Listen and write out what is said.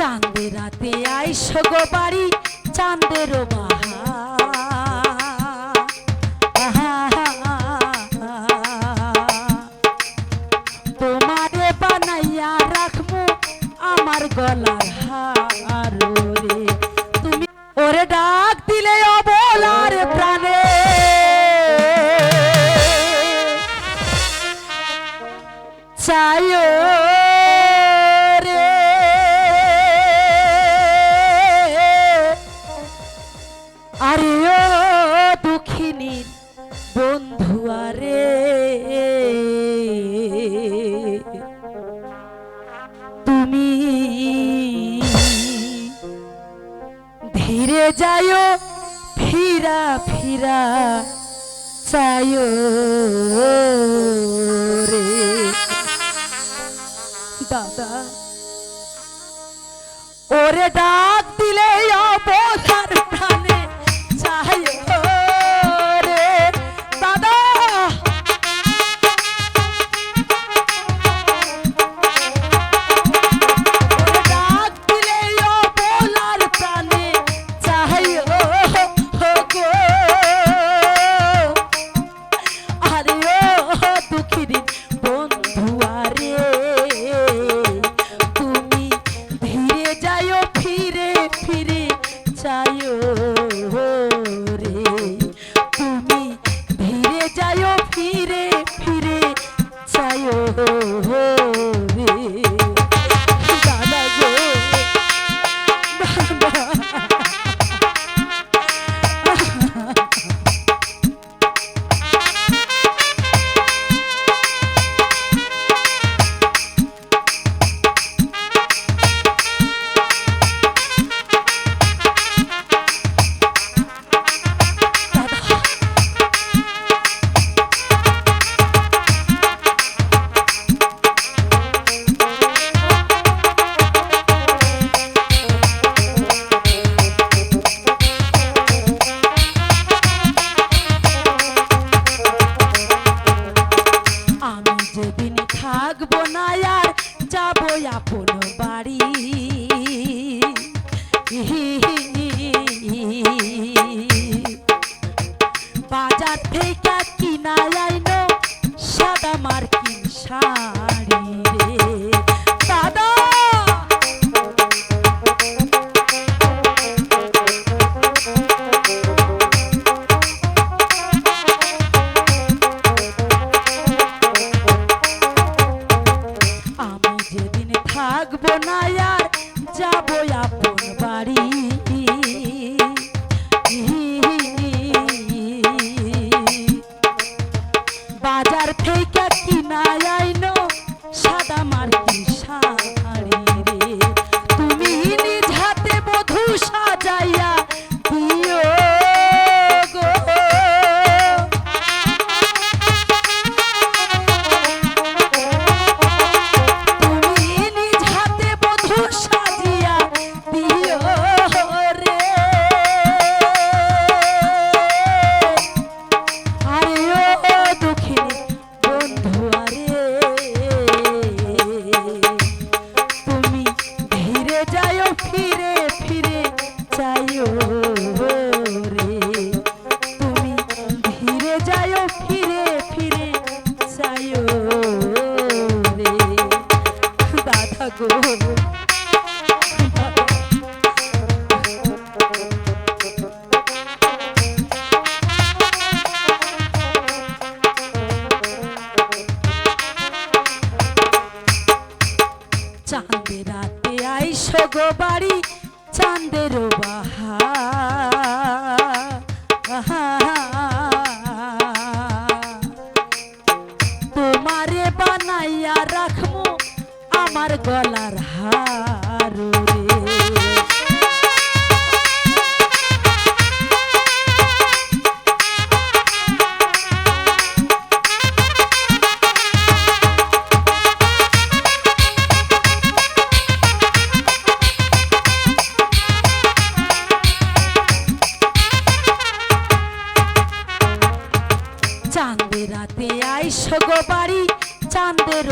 চাঁদে রাতে আইসো গো বাড়ি চাঁদের তোমারে বানাইয়া রাখবো আমার গলার হার রে তুমি ওরে ডাক দিলে অবলার প্রাণে চাইও আরে ও দুঃখিনীর বন্ধু আরে তুমি ধীরে যাইও ফিরা ফিরা চাইও রে দাদা ওরে ডাক দিলে অবতার প্রাণে চাইও রে দাদা ওরে ডাক দিলে অবলার প্রাণে চাইও গো আরে ও দুঃখিনী বন্ধু আরে তুমি ধীরে যাইও ফিরে ফিরে চাইও রে তুমি ধীরে যাইও ফিরে ফিরে চাইও রে দাদা গো যেদিন থাকবো না আর যাবো আপন বাড়ি বাজার থেকে কিনা আইনো সাদা মার্কিন শাড়ি রে দাদা থাকবো না আর যাবো আপন বাড়ি বাজার থেকে কিনা আইনো সাদা মার্কিন শাড়ি রে তুমি নিজ হাতে বধূ সাজাইয়া দিও গো ফিরে ফিরে চাইও রে তুমি ধীরে যাইও ফিরে ফিরে চাইও রে দাদা গো চাঁদে রাতে আইসো গো বাড়ি চাঁদের তোমারে বানাইয়া রাখবো আমার গলার হার রে চাঁদে রাতে আইসো গো বাড়ি চাঁদের